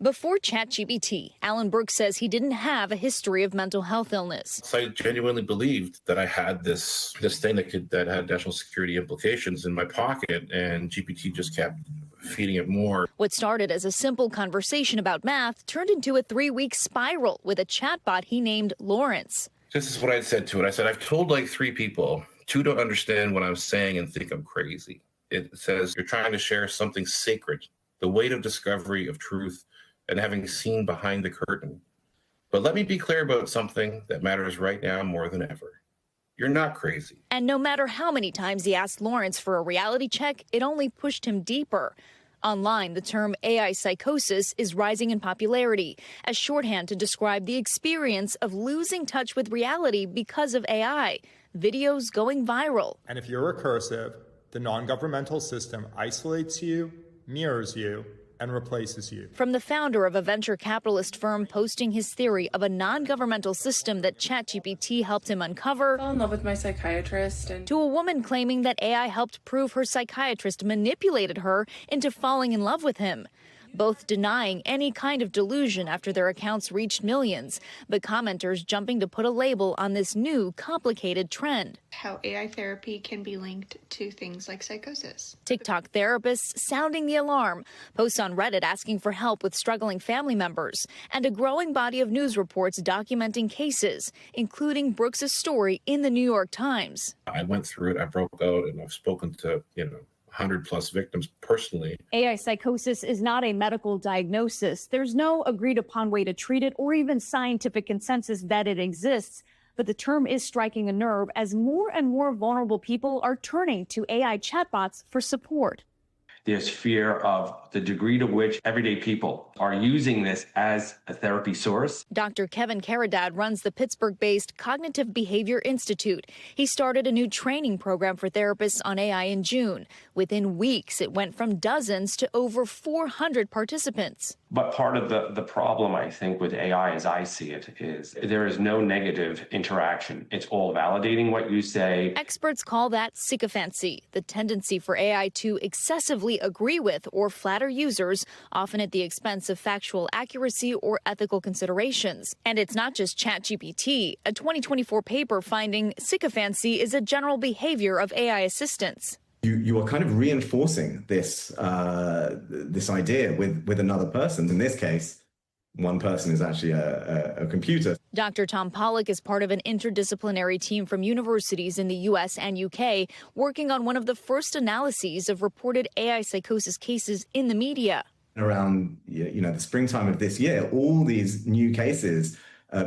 Before ChatGPT, Alan Brooks says he didn't have a history of mental health illness. So I genuinely believed that I had this thing that had national security implications in my pocket, and GPT just kept feeding it more. What started as a simple conversation about math turned into a 3-week spiral with a chatbot he named Lawrence. This is what I said to it. I said, I've told like 3 people. 2 don't understand what I'm saying and think I'm crazy. It says you're trying to share something sacred, the weight of discovery of truth, and having seen behind the curtain. But let me be clear about something that matters right now more than ever. You're not crazy. And no matter how many times he asked Lawrence for a reality check, it only pushed him deeper. Online, the term AI psychosis is rising in popularity as shorthand to describe the experience of losing touch with reality because of AI. Videos going viral. And if you're recursive, the non-governmental system isolates you, mirrors you, and replaces you. From the founder of a venture capitalist firm posting his theory of a non-governmental system that ChatGPT helped him uncover, I fell in love with my psychiatrist, to a woman claiming that AI helped prove her psychiatrist manipulated her into falling in love with him. Both denying any kind of delusion after their accounts reached millions, but commenters jumping to put a label on this new, complicated trend. How AI therapy can be linked to things like psychosis. TikTok therapists sounding the alarm, posts on Reddit asking for help with struggling family members, and a growing body of news reports documenting cases, including Brooks' story in the New York Times. I went through it, I broke out, and I've spoken to, 100+ victims personally. AI psychosis is not a medical diagnosis. There's no agreed upon way to treat it or even scientific consensus that it exists. But the term is striking a nerve as more and more vulnerable people are turning to AI chatbots for support. There's fear of the degree to which everyday people are using this as a therapy source. Dr. Kevin Karadad runs the Pittsburgh-based Cognitive Behavior Institute. He started a new training program for therapists on AI in June. Within weeks, it went from dozens to over 400 participants. But part of the problem, I think, with AI, as I see it, is there is no negative interaction. It's all validating what you say. Experts call that sycophancy, the tendency for AI to excessively agree with or flatter users, often at the expense of factual accuracy or ethical considerations. And it's not just ChatGPT. A 2024 paper finding sycophancy is a general behavior of AI assistants. You are kind of reinforcing this this idea with another person. In this case, one person is actually a computer. Dr. Tom Pollack is part of an interdisciplinary team from universities in the U.S. and U.K. working on one of the first analyses of reported AI psychosis cases in the media. Around the springtime of this year, all these new cases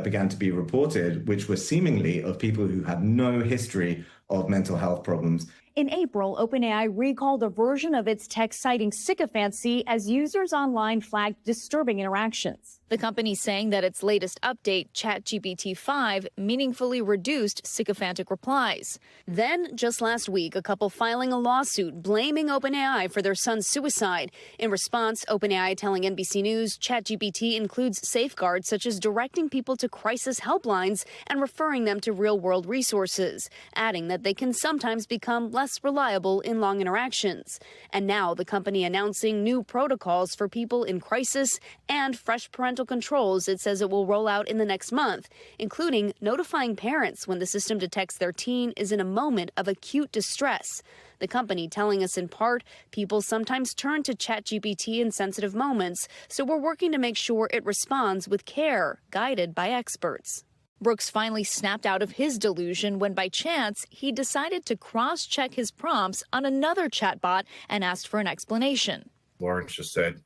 began to be reported, which were seemingly of people who had no history of mental health problems. In April, OpenAI recalled a version of its text citing sycophancy as users online flagged disturbing interactions. The company saying that its latest update, ChatGPT 5, meaningfully reduced sycophantic replies. Then, just last week, a couple filing a lawsuit blaming OpenAI for their son's suicide. In response, OpenAI telling NBC News ChatGPT includes safeguards such as directing people to crisis helplines and referring them to real-world resources, adding that they can sometimes become less reliable in long interactions. And now the company announcing new protocols for people in crisis and fresh parental controls it says it will roll out in the next month, including notifying parents when the system detects their teen is in a moment of acute distress. The company telling us in part, people sometimes turn to ChatGPT in sensitive moments, so we're working to make sure it responds with care, guided by experts. Brooks finally snapped out of his delusion when, by chance, he decided to cross-check his prompts on another chatbot and asked for an explanation. Lawrence just said,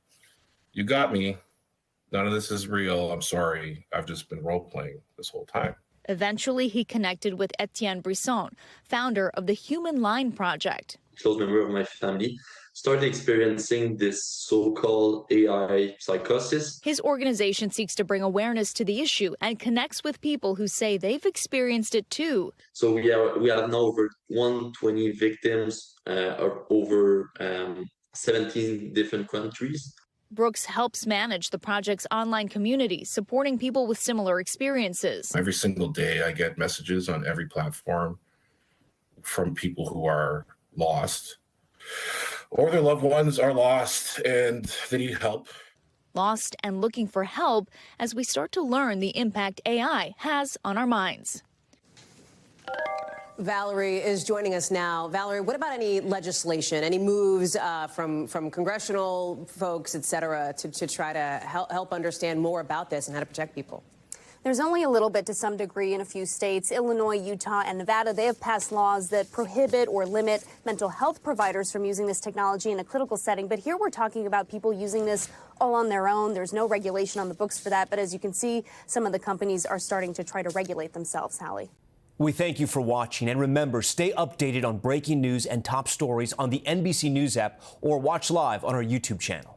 "You got me. None of this is real. I'm sorry. I've just been role-playing this whole time." Eventually, he connected with Etienne Brisson, founder of the Human Line Project. A close member of my family started experiencing this so-called AI psychosis. His organization seeks to bring awareness to the issue and connects with people who say they've experienced it too. So we have now over 120 victims of over 17 different countries. Brooks helps manage the project's online community, supporting people with similar experiences. Every single day I get messages on every platform from people who are lost or their loved ones are lost and they need help. lost and looking for help as we start to learn the impact AI has on our minds. Valerie is joining us now. Valerie, what about any legislation, any moves from congressional folks, et cetera, to try to help understand more about this and how to protect people? There's only a little bit to some degree in a few states. Illinois, Utah, and Nevada, they have passed laws that prohibit or limit mental health providers from using this technology in a clinical setting. But here we're talking about people using this all on their own. There's no regulation on the books for that. But as you can see, some of the companies are starting to try to regulate themselves, Hallie. We thank you for watching. And remember, stay updated on breaking news and top stories on the NBC News app or watch live on our YouTube channel.